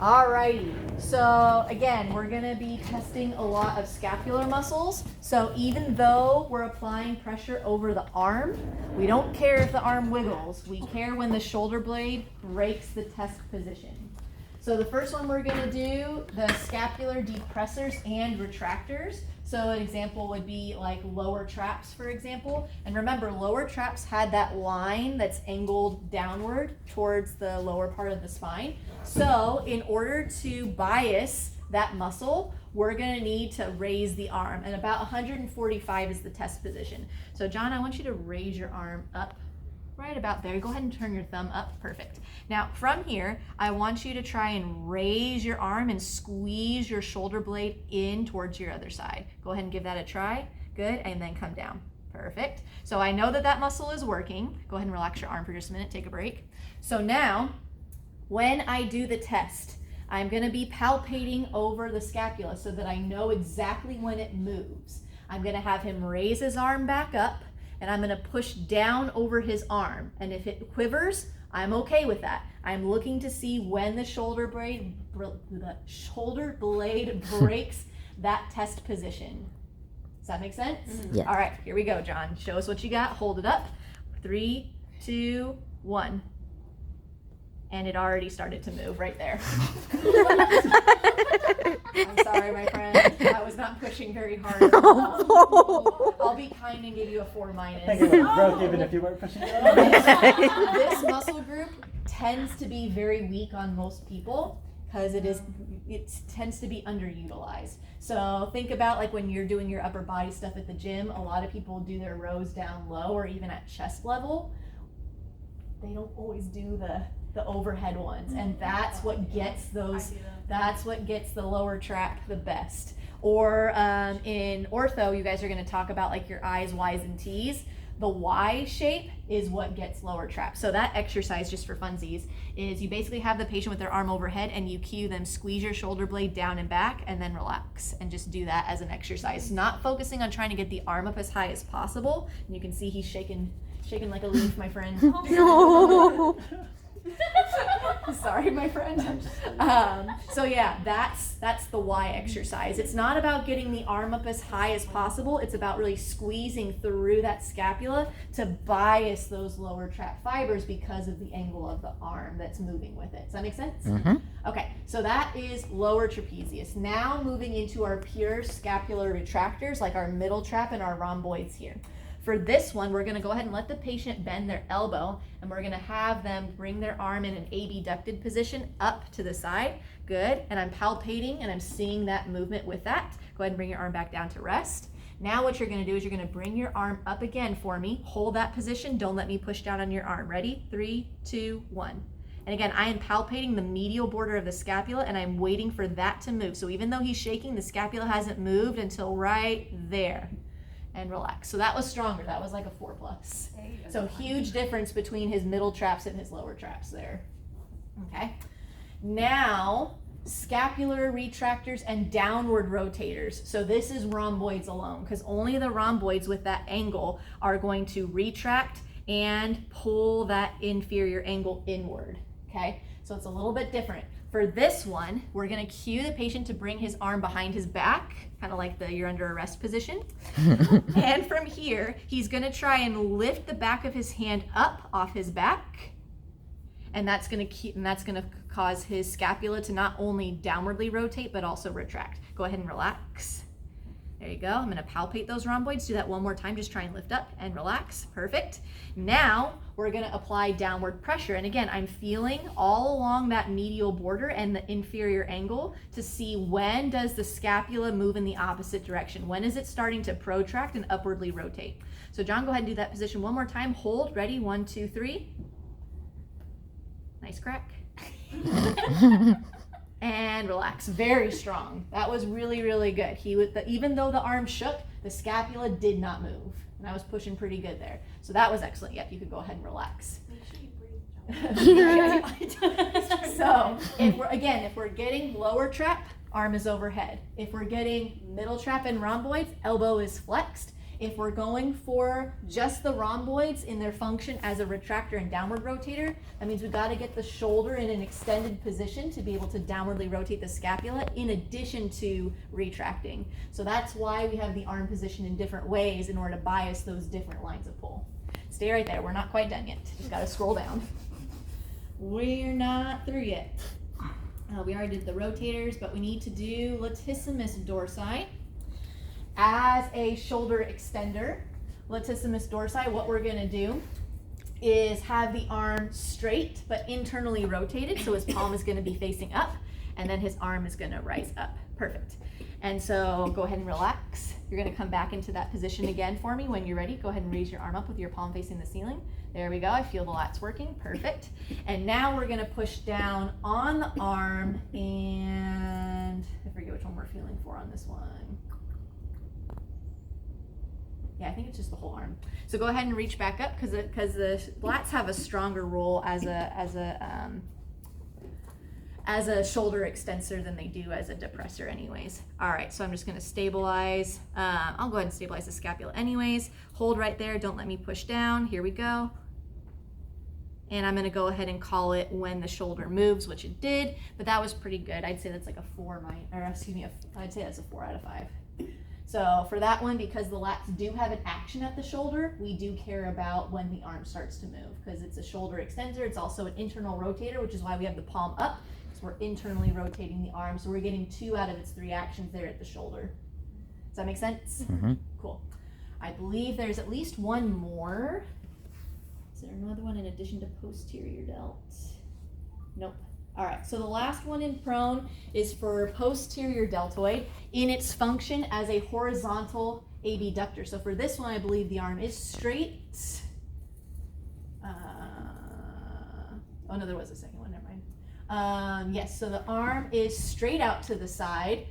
Alrighty, so again, we're gonna be testing a lot of scapular muscles. So even though we're applying pressure over the arm, we don't care if the arm wiggles. We care when the shoulder blade breaks the test position. So the first one we're gonna do, the scapular depressors and retractors. So an example would be like lower traps, for example. And remember, lower traps had that line that's angled downward towards the lower part of the spine. So in order to bias that muscle, we're gonna need to raise the arm. And about 145 is the test position. So John, I want you to raise your arm up right about there. Go ahead and turn your thumb up. Perfect. Now from here, I want you to try and raise your arm and squeeze your shoulder blade in towards your other side. Go ahead and give that a try. Good. And then come down. Perfect. So I know that that muscle is working. Go ahead and relax your arm for just a minute. Take a break. So now when I do the test, I'm going to be palpating over the scapula so that I know exactly when it moves. I'm going to have him raise his arm back up, and I'm going to push down over his arm. And if it quivers, I'm okay with that. I'm looking to see when the shoulder blade breaks that test position. Does that make sense? Yeah. All right, here we go, John. Show us what you got. Hold it up. 3, 2, 1. And it already started to move right there. I'm sorry, my friend. I was not pushing very hard. I'll be kind and give you a 4-. I think it would have broke even if you weren't pushing it. This muscle group tends to be very weak on most people because it tends to be underutilized. So think about like when you're doing your upper body stuff at the gym, a lot of people do their rows down low or even at chest level. They don't always do the overhead ones, and that's what gets the lower trap the best. Or in ortho, you guys are going to talk about like your I's, Y's, and T's. The Y shape is what gets lower trap. So that exercise, just for funsies, is you basically have the patient with their arm overhead and you cue them squeeze your shoulder blade down and back and then relax, and just do that as an exercise. Not focusing on trying to get the arm up as high as possible. And you can see he's shaking like a leaf, my friend. No. Sorry, my friend. So yeah, that's the Y exercise. It's not about getting the arm up as high as possible. It's about really squeezing through that scapula to bias those lower trap fibers because of the angle of the arm that's moving with it. Does that make sense? Mm-hmm. Okay, so that is lower trapezius. Now moving into our pure scapular retractors, like our middle trap and our rhomboids here. For this one, we're going to go ahead and let the patient bend their elbow, and we're going to have them bring their arm in an abducted position up to the side. Good. And I'm palpating and I'm seeing that movement with that. Go ahead and bring your arm back down to rest. Now what you're going to do is you're going to bring your arm up again for me. Hold that position. Don't let me push down on your arm. Ready? 3, 2, 1. And again, I am palpating the medial border of the scapula and I'm waiting for that to move. So even though he's shaking, the scapula hasn't moved until right there. And relax. So that was stronger. That was like a 4+. So huge difference between his middle traps and his lower traps there. Okay. Now, scapular retractors and downward rotators. So this is rhomboids alone, because only the rhomboids with that angle are going to retract and pull that inferior angle inward. Okay. So it's a little bit different. For this one, we're going to cue the patient to bring his arm behind his back, kind of like the you're under arrest position. And from here, he's going to try and lift the back of his hand up off his back. And that's going to cause his scapula to not only downwardly rotate, but also retract. Go ahead and relax. There you go. I'm going to palpate those rhomboids. Do that one more time. Just try and lift up and relax. Perfect. Now we're going to apply downward pressure. And again, I'm feeling all along that medial border and the inferior angle to see when does the scapula move in the opposite direction. When is it starting to protract and upwardly rotate? So John, go ahead and do that position one more time. Hold. Ready? 1, 2, 3. Nice crack. And relax. Very strong. That was really, really good. Even though the arm shook, the scapula did not move. And I was pushing pretty good there. So that was excellent. Yep, you could go ahead and relax. Make sure you breathe. So if we're getting lower trap, arm is overhead. If we're getting middle trap and rhomboids, elbow is flexed. if we're going for just the rhomboids in their function as a retractor and downward rotator, that means we've got to get the shoulder in an extended position to be able to downwardly rotate the scapula in addition to retracting. So that's why we have the arm positioned in different ways in order to bias those different lines of pull. Stay right there, we're not quite done yet. Just got to scroll down. We're not through yet. We already did the rotators, but we need to do latissimus dorsi as a shoulder extender. Latissimus dorsi, what we're gonna do is have the arm straight but internally rotated, so his palm is gonna be facing up and then his arm is gonna rise up. Perfect. And so go ahead and relax. You're gonna come back into that position again for me. When you're ready, go ahead and raise your arm up with your palm facing the ceiling. There we go, I feel the lats working, perfect. And now we're gonna push down on the arm, and I forget which one we're feeling for on this one. Yeah, I think it's just the whole arm. So go ahead and reach back up because the lats have a stronger role as a shoulder extensor than they do as a depressor anyways. All right, so I'm just gonna stabilize. I'll go ahead and stabilize the scapula anyways. Hold right there, don't let me push down. Here we go. And I'm gonna go ahead and call it when the shoulder moves, which it did, but that was pretty good. I'd say that's like a 4 I'd say that's a 4 out of 5. So for that one, because the lats do have an action at the shoulder, we do care about when the arm starts to move because it's a shoulder extensor. It's also an internal rotator, which is why we have the palm up, because we're internally rotating the arm. So we're getting 2 out of its 3 actions there at the shoulder. Does that make sense? Mm-hmm. Cool. I believe there's at least one more. Is there another one in addition to posterior delt? Nope. All right, so the last one in prone is for posterior deltoid in its function as a horizontal abductor. So for this one, I believe the arm is straight. Oh no, there was a second one, never mind. Yes, so the arm is straight out to the side.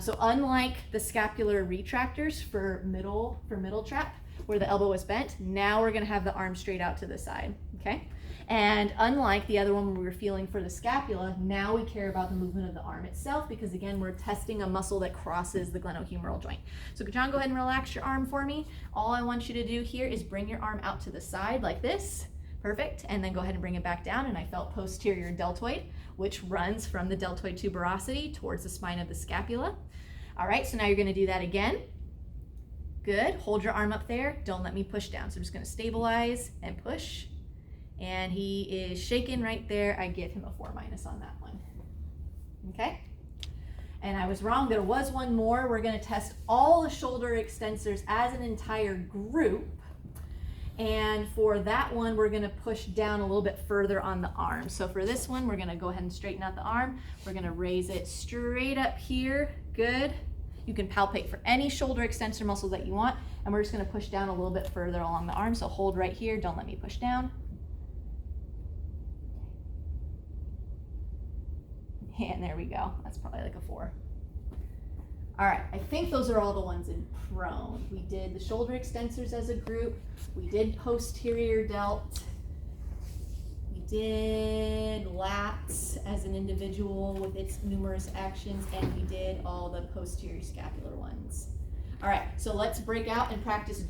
So unlike the scapular retractors for middle trap, where the elbow was bent, now we're gonna have the arm straight out to the side, okay? And unlike the other one we were feeling for the scapula, now we care about the movement of the arm itself because again, we're testing a muscle that crosses the glenohumeral joint. So John, go ahead and relax your arm for me. All I want you to do here is bring your arm out to the side like this. Perfect. And then go ahead and bring it back down. And I felt posterior deltoid, which runs from the deltoid tuberosity towards the spine of the scapula. All right, so now you're gonna do that again. Good, hold your arm up there. Don't let me push down. So I'm just gonna stabilize and push. And he is shaking right there. I give him a 4- on that one. Okay? And I was wrong, there was one more. We're gonna test all the shoulder extensors as an entire group. And for that one, we're gonna push down a little bit further on the arm. So for this one, we're gonna go ahead and straighten out the arm. We're gonna raise it straight up here, good. You can palpate for any shoulder extensor muscle that you want. And we're just gonna push down a little bit further along the arm. So hold right here, don't let me push down. And there we go. That's probably like a 4. All right, I think those are all the ones in prone. We did the shoulder extensors as a group. We did posterior delt. We did lats as an individual with its numerous actions, and we did all the posterior scapular ones. All right, so let's break out and practice